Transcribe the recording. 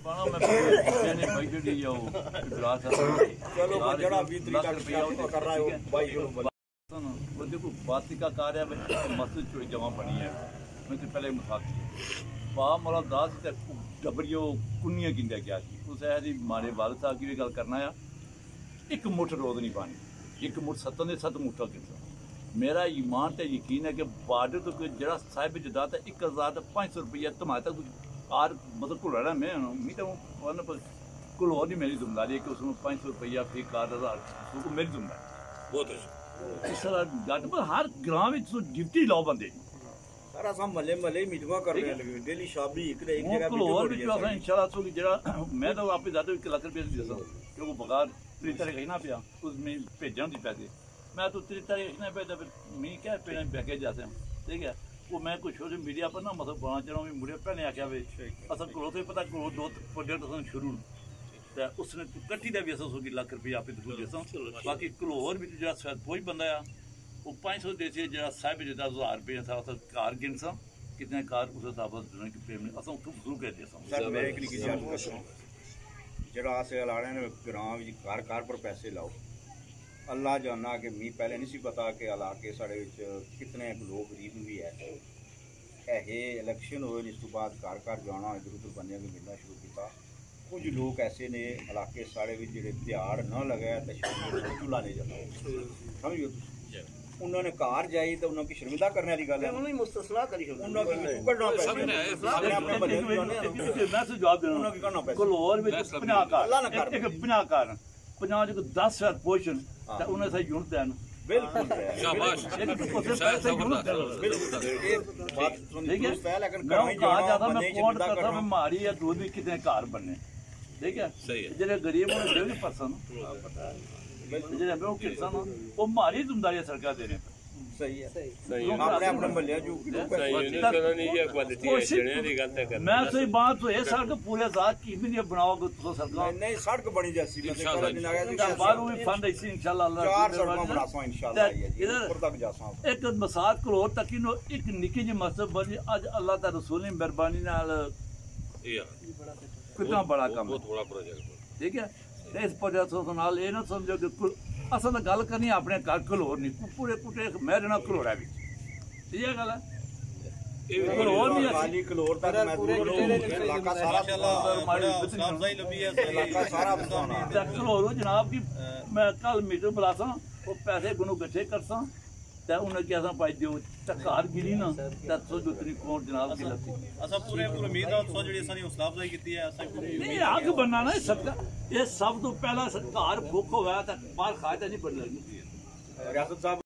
पाना मैं भाई जी जाओ चलो जड़ा 20 रुपया कर रहा है भाई वो देखो बाती का कार्य में मस्जिद चोरी जमा बनी है मैं तो पहले मुसाफिर बाप मोला दास डबरियो कुन्नियां गिंदा क्या थी उस ऐसी मारे वाल साहब की भी गल करना है एक मुठ रोज नहीं पानी एक मुठ 7 दे 7 मुठा कितना मेरा ईमान ते यकीन है कि बार्डर तो कोई जरा साहिब जदा 1500 रुपया तुम्हारे तक कार मतलब घुलना मैं तो घुलोर नहीं मेरी जिम्मेदारी है कि उसमें 500 रुपया फी कार 1000 मेरी जिम्मेदारी बहुत इस तरह गट पर हर ग्रां में ड्यूटी लाओ बंदे सारा सब मल्ले मल्ले मीटिंगां कर रहे हैं डेली शाबी एक जगह घुलोर भी जो इंशाल्लाह तो जरा मैं तो आप ज्यादा 1 लाख रुपया दे क्योंकि बगार 3 तारीख ही ना पिया उसमें भेजन दी पैसे मैं तो 3 तारीख ने भेजा मैं क्या पेड़ पैकेज जाते हैं ठीक है वो मैं कुछ सोशल मीडिया पर ना मतलब बना चढ़ा भी मुड़े भैन आख्या वे असल घरों तो पता घरों 2 प्रोजेक्ट अस शुरू तो उसने कट्टी का भी अस 100 लाख रुपया आप देसा बाकी घलोर भी जो कोई बंदा आ वो 500 देसी जो साहिब जिदा 1000 रुपया था अस कार गिन सा कितने कार उस हिसाब से पेमेंट अस शुरू कर देसा जरा अस लाने ग्रां कार कार पर पैसे लाओ अल्लाह जाना कि मी पहले नहीं सी पता कि इलाके साढ़े कितने लोग गरीब भी है इलैक्शन होए इस तो बाद घर घर जाना इधर उधर बंदे को मिलना शुरू किया कुछ लोग ऐसे ने इलाके साढ़े जो तिहाड़ न लगे तो चूल्हा नहीं जाता समझो उन्होंने कार जाई तो उन्होंने शर्मिंदा करने वाली गल है उन्होंने मुस्तसना करी पंजाब 10,000 पोर्शन उन्हें सही यूनिट देन बिल्कुल मारी या दूध भी कितने घर बनने ठीक है जो गरीब होने पर्सन जो किसान वो मारी जिम्मेदारी सरकार दे रहे सही है अपने अपने मल्ले मैं सही बात तो ये सड़क पूरे साथ की भी नहीं बनाओगे तो सरकार नहीं सड़क बनी जैसी बाहरों भी फंड ऐसी इंशाल्लाह 4 सड़कें बनासा इंशाल्लाह एक मसाद करोड़ तक एक निकी जी मस्जिद बनी अज अल्लाह दा रसूल की मेहरबानी नाल कितना बड़ा काम ठीक है इस प्रोजेक्ट नाल ये ना समझो कि असल गल करनी अपने घर घलोर नहीं पूरे कुटे मैं रहना घलोरा भी ठीक है गल घलोर जनाब की मैं कल मीटर बुला सा वो पैसे गुनो कट्ठे कर सा उन्हें क्या पाई दियो घर गिरी ना दूसरी कौन जनाब की लती नहीं अग बनना ना सबका ये सब तो पहला घर भुख होगा बाहर खाए तो नहीं बन लगी